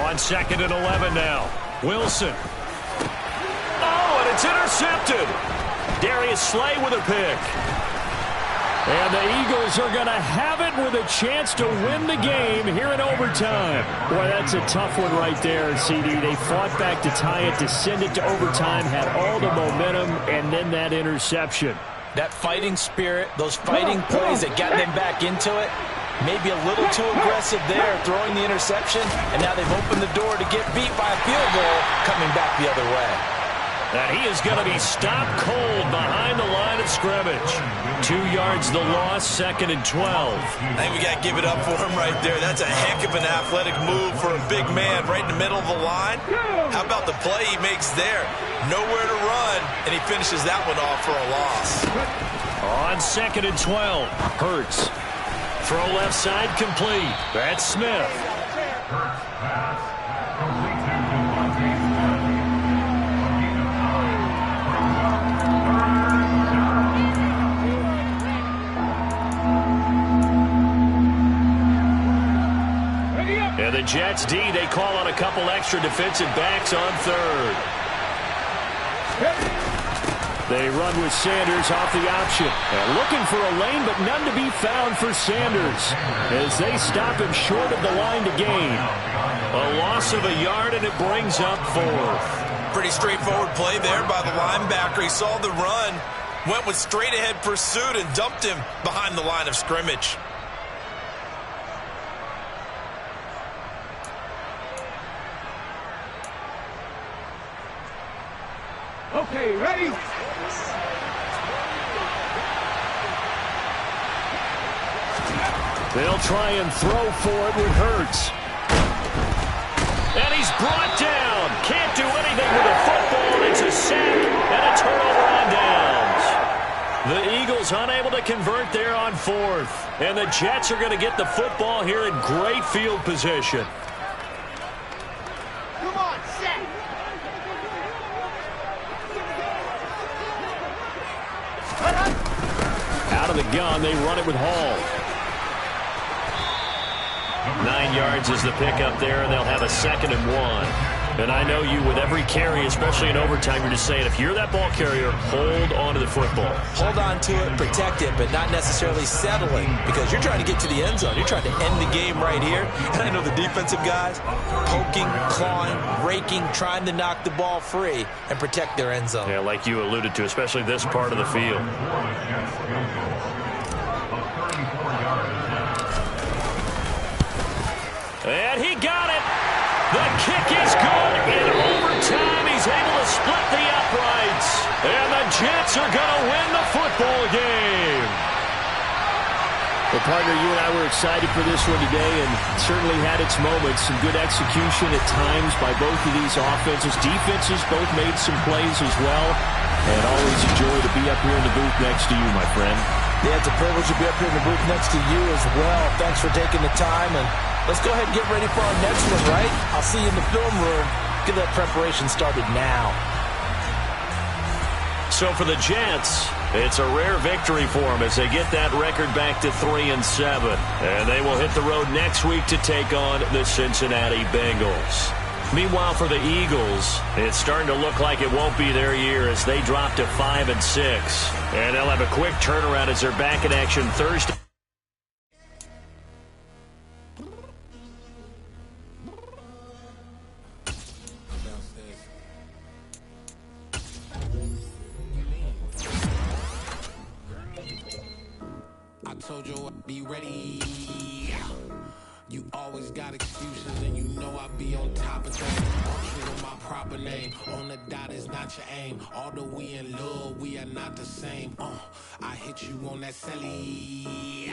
Speaker 2: On 2nd and 11 now. Wilson. Oh, and it's intercepted. Darius Slay with a pick. And the Eagles are going to have it with a chance to win the game here in overtime. Boy, that's a tough one right there, CD. They fought back to tie it, to send it to overtime, had all the momentum, and then that interception.
Speaker 1: That fighting spirit, those fighting plays that got them back into it, maybe a little too aggressive there, throwing the interception, and now they've opened the door to get beat by a field goal coming back the other way.
Speaker 2: And he is going to be stopped cold behind the line of scrimmage. 2 yards the loss, 2nd and 12.
Speaker 1: I think we got to give it up for him right there. That's a heck of an athletic move for a big man right in the middle of the line. How about the play he makes there? Nowhere to run, and he finishes that one off for a loss.
Speaker 2: On 2nd and 12, Hurts. Throw left side complete. That's Smith. And the Jets D, they call on a couple extra defensive backs on 3rd. They run with Sanders off the option. And looking for a lane, but none to be found for Sanders as they stop him short of the line to gain. A loss of a yard, and it brings up 4th.
Speaker 6: Pretty straightforward play there by the linebacker. He saw the run, went with straight-ahead pursuit, and dumped him behind the line of scrimmage.
Speaker 3: Okay, ready?
Speaker 2: They'll try and throw for it with Hurts. And he's brought down. Can't do anything with the football. It's a sack and a turnover on downs. The Eagles unable to convert there on 4th. And the Jets are going to get the football here in great field position.
Speaker 3: Come on, set.
Speaker 2: Out of the gun, they run it with Hall. 9 yards is the pickup there, and they'll have a 2nd and 1. And I know you, with every carry, especially in overtime, you're just saying, if you're that ball carrier, hold on to the football.
Speaker 1: Hold on to it, protect it, but not necessarily settling, because you're trying to get to the end zone. You're trying to end the game right here. And I know the defensive guys, poking, clawing, raking, trying to knock the ball free and protect their end zone.
Speaker 2: Yeah, like you alluded to, especially this part of the field. And he got it. The kick is good. In overtime, he's able to split the uprights. And the Jets are going to win the football game.
Speaker 4: Well, partner, you and I were excited for this one today, and certainly had its moments. Some good execution at times by both of these offenses. Defenses both made some plays as well. And always a joy to be up here in the booth next to you, my friend.
Speaker 1: Yeah, it's a privilege to be up here in the booth next to you as well. Thanks for taking the time, and let's go ahead and get ready for our next one, right? I'll see you in the film room. Get that preparation started now.
Speaker 2: So for the Jets, it's a rare victory for them as they get that record back to 3-7. And they will hit the road next week to take on the Cincinnati Bengals. Meanwhile, for the Eagles, it's starting to look like it won't be their year as they drop to 5-6. And they'll have a quick turnaround as they're back in action Thursday.
Speaker 7: I told you I'd be ready. You always got excuses and you know I be on top of things. True to my proper name, on the dot is not your aim. Although we in love, we are not the same. I hit you on that celly.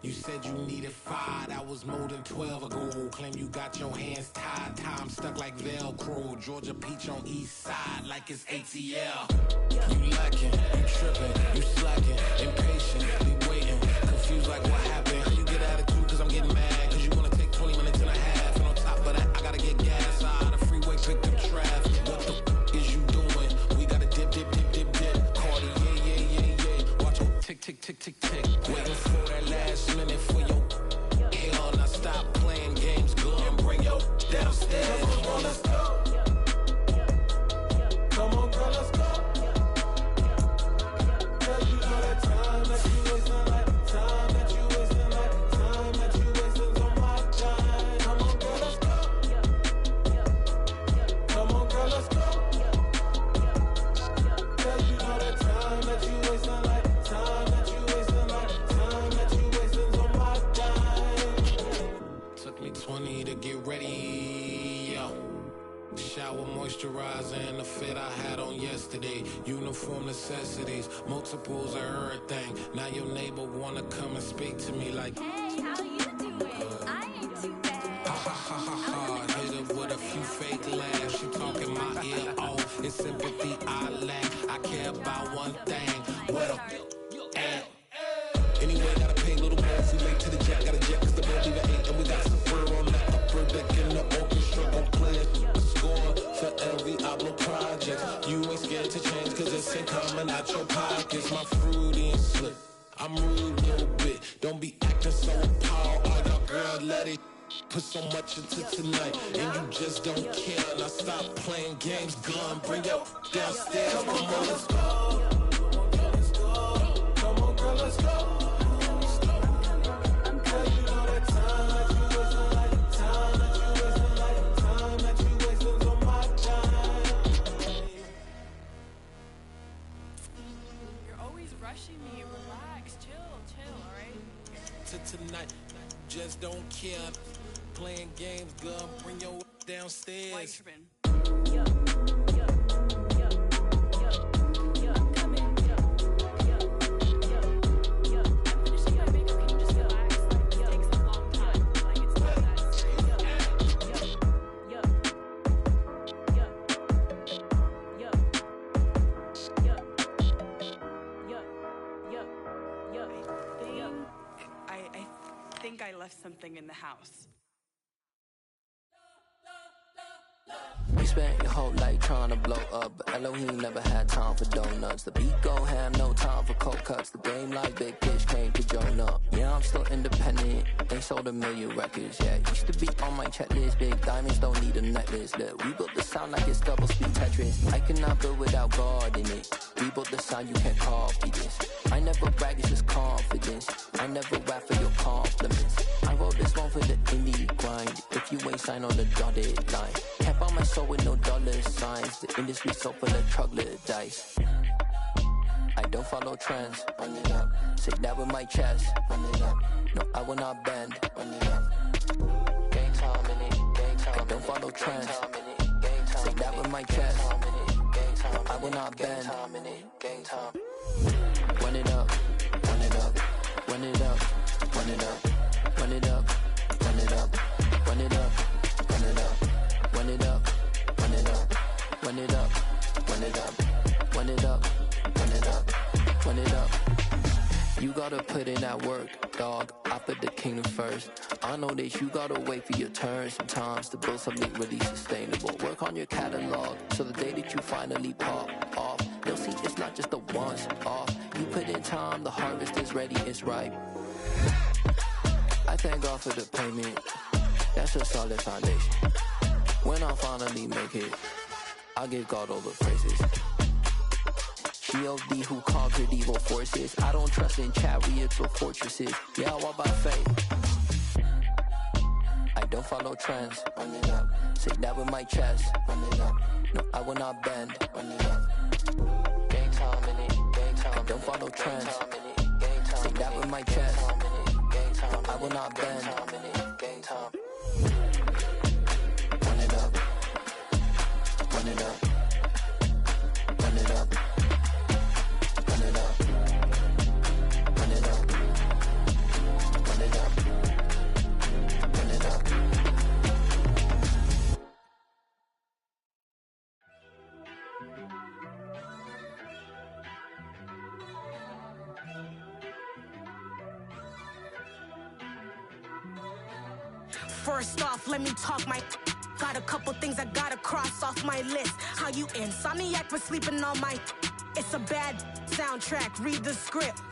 Speaker 7: You said you needed 5, that was more than 12 ago. Claim you got your hands tied, time stuck like Velcro. Georgia Peach on east side like it's ATL. You lacking, you tripping, you slacking, impatient, waiting, confused like what happened. You get attitude cause I'm getting mad, cause you wanna take 20 minutes and a half. And on top of that, I gotta get gas out of the freeway, pick up traffic. What the is you doing? We gotta dip, Cardi, yeah. Watch your tick, waiting for that last minute for your hell. Now stop playing games, go and bring your downstairs. Come on, let's go. Come on, girl, let's go. Cause you know that time that you wasting, like time that you wasting, like time that you wasting on my time. Come on, girl, let's go. Come on, girl, let's go. Cause you know that time that you wasting, like time that you wasting, like time that you wasting on my time. Took me 20 to get ready, yo. Shower, moisturizer, and the fit I had on yesterday. Uniform necessities, multiples of everything. Now your neighbor wanna come and speak to me like,
Speaker 8: hey, how you doing? I ain't too bad.
Speaker 7: ha. Hit her with a few fake laughs. She talking my ear off. It's sympathy I lack. I care about one thing. What a at. Anyway, gotta pay a little more if we late to the jet. Got a jet cause the boat leave at 8. And we got some fur on that upper deck in the orchestra. Gon' play a score for every Ablo project. You ain't scared to change cause it's ain't coming out your pockets. My fruity and slick. I'm rude a little bit. Don't be acting so appalled. Oh, your girl, let it put so much into tonight, and you just don't care. And I stop playing games, gun, bring your downstairs. Come on, girl, let's go. Come on, girl, let's go. Tonight, just don't care. Playing games, girl, bring your downstairs.
Speaker 9: I left something in the house.
Speaker 10: You spent your whole life trying to blow up, but Elohim never had time for donuts. The beat gon' have no time for cold cuts. The game like Big Fish came to join up. Yeah, I'm still independent, ain't sold a million records yet. Used to be on my checklist, big diamonds don't need a necklace. Look, we built the sound like it's double speed Tetris. I cannot build without God in it. We built the sound, you can't copy this. I never brag, it's just confidence. I never rap for your compliments. I wrote this one for the indie grind. If you ain't signed on the dotted line, can't buy my soul with no dollar signs. The industry so full of troglodytes. I don't follow trends. Run it up. Say that with my chest. Run it up. No, I will not bend. Run it up. Gang time in it. Gang time. I don't follow trends. Say that with my chest. No, I will not bend. Gang time. Run it up. Run it up. Run it up. Run it up. Run it up. Run it up. Run it up. Run it up. Run it up. Run it up. Run it up. Run it up. Run it up. Run it up. Run it up. You gotta put in that work, dog. I put the kingdom first. I know that you gotta wait for your turn sometimes to build something really sustainable. Work on your catalog so the day that you finally pop off, they'll see it's not just a once off. You put in time, the harvest is ready, it's ripe. I thank God for the payment. That's a solid foundation. When I finally make it, I give God all the praises. G.O.D. who conquered evil forces. I don't trust in chariots or fortresses. Yeah, I walk by faith. I don't follow trends. Run it up. Say that with my chest. Run it up. No, I will not bend. Run it up. Gang time in it. Gang time. I don't follow trends. Say that with my chest. No, I will not bend. Gang time. Run it up. Run it up. Run it up. Run it up. Run it up. Run it up. Run it up.
Speaker 11: First off, let me talk my. Got a couple things I gotta cross off my list. How you insomniac for sleeping on my. It's a bad soundtrack, read the script.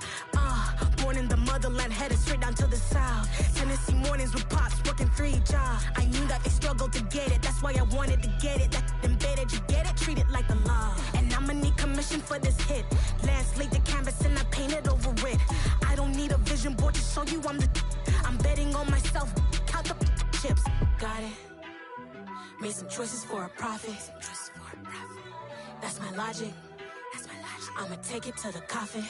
Speaker 11: Born in the motherland, headed straight down to the south. Tennessee mornings with pops, working 3 jobs. I knew that they struggled to get it, that's why I wanted to get it. That embedded, you get it, treat it like the law. And I'ma need commission for this hit. Lance laid the canvas and I painted over it. I don't need a vision board to show you I'm the. I'm betting on myself, count the chips. Got it. Made some choices for a profit. That's my logic. I'ma take it to the coffin.